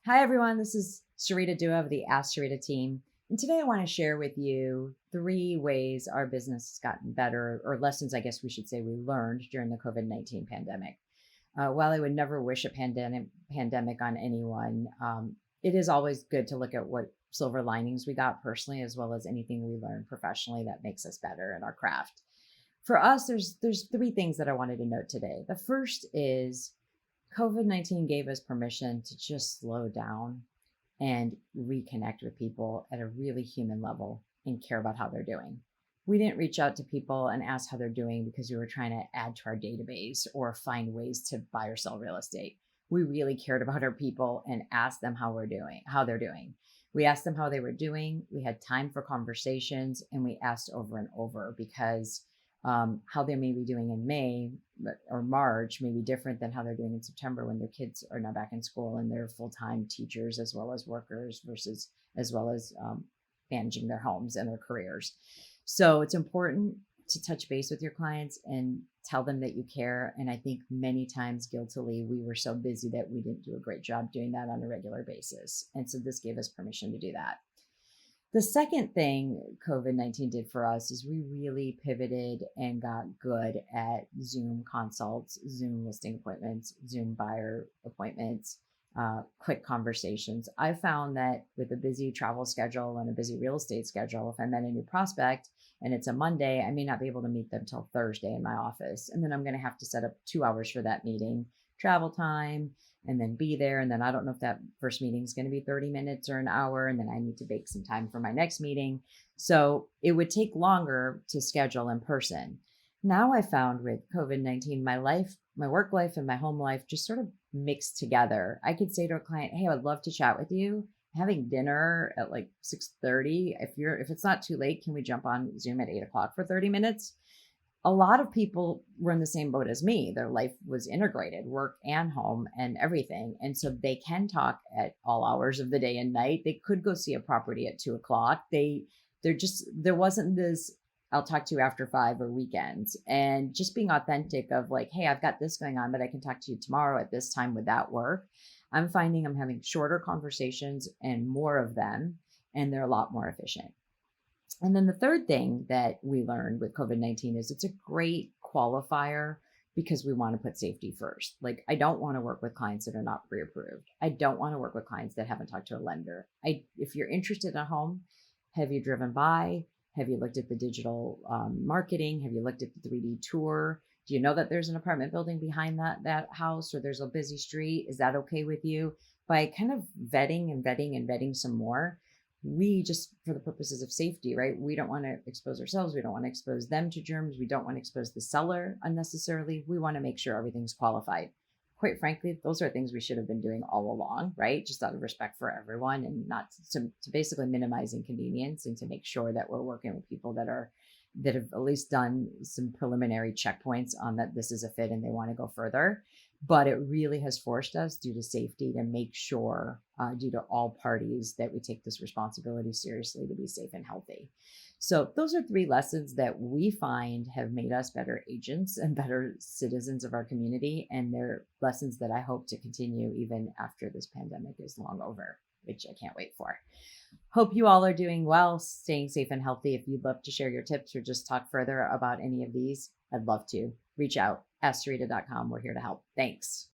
Hi, everyone. This is Sarita Dua of the AskSarita Team. And today I want to share with you 3 ways our business has gotten better, or lessons, I guess we should say, we learned during the COVID-19 pandemic. While I would never wish a pandemic on anyone, it is always good to look at what silver linings we got personally, as well as anything we learned professionally that makes us better at our craft. For us, there's 3 things that I wanted to note today. The first is COVID-19 gave us permission to just slow down and reconnect with people at a really human level and care about how they're doing. We didn't reach out to people and ask how they're doing because we were trying to add to our database or find ways to buy or sell real estate. We really cared about our people and asked them how they're doing. We asked them how they were doing. We had time for conversations, and we asked over and over because how they may be doing in May or March may be different than how they're doing in September when their kids are now back in school and they're full-time teachers as well as workers versus as well as managing their homes and their careers. So it's important to touch base with your clients and tell them that you care. And I think many times guiltily, we were so busy that we didn't do a great job doing that on a regular basis. And so this gave us permission to do that. The second thing COVID-19 did for us is we really pivoted and got good at Zoom consults, Zoom listing appointments, Zoom buyer appointments, quick conversations. I found that with a busy travel schedule and a busy real estate schedule, if I met a new prospect and it's a Monday, I may not be able to meet them till Thursday in my office. And then I'm going to have to set up 2 hours for that meeting, travel time, and then be there. And then I don't know if that first meeting is going to be 30 minutes or an hour. And then I need to bake some time for my next meeting. So it would take longer to schedule in person. Now I found with COVID-19, my life, my work life and my home life just sort of mixed together. I could say to a client, hey, I'd love to chat with you. Having dinner at like 6:30. If it's not too late, can we jump on Zoom at 8 o'clock for 30 minutes? A lot of people were in the same boat as me. Their life was integrated, work and home and everything. And so they can talk at all hours of the day and night. They could go see a property at 2 o'clock. There wasn't this, I'll talk to you after 5 or weekends, and just being authentic of like, hey, I've got this going on, but I can talk to you tomorrow at this time. Would that work? I'm finding I'm having shorter conversations and more of them, and they're a lot more efficient. And then the third thing that we learned with COVID-19 is it's a great qualifier because we want to put safety first. Like, I don't want to work with clients that are not pre-approved. I don't want to work with clients that haven't talked to a lender. If you're interested in a home, have you driven by? Have you looked at the digital marketing? Have you looked at the 3D tour? Do you know that there's an apartment building behind that house, or there's a busy street? Is that okay with you? By kind of vetting some more, we just, for the purposes of safety, right? We don't want to expose ourselves. We don't want to expose them to germs. We don't want to expose the seller unnecessarily. We want to make sure everything's qualified. Quite frankly, those are things we should have been doing all along, right? Just out of respect for everyone and not to basically minimize inconvenience and to make sure that we're working with people that have at least done some preliminary checkpoints on that this is a fit and they want to go further. But it really has forced us, due to safety, to make sure, due to all parties, that we take this responsibility seriously to be safe and healthy. So those are 3 lessons that we find have made us better agents and better citizens of our community. And they're lessons that I hope to continue even after this pandemic is long over, which I can't wait for. Hope you all are doing well, staying safe and healthy. If you'd love to share your tips or just talk further about any of these, I'd love to. Reach out, AskSarita.com. We're here to help. Thanks.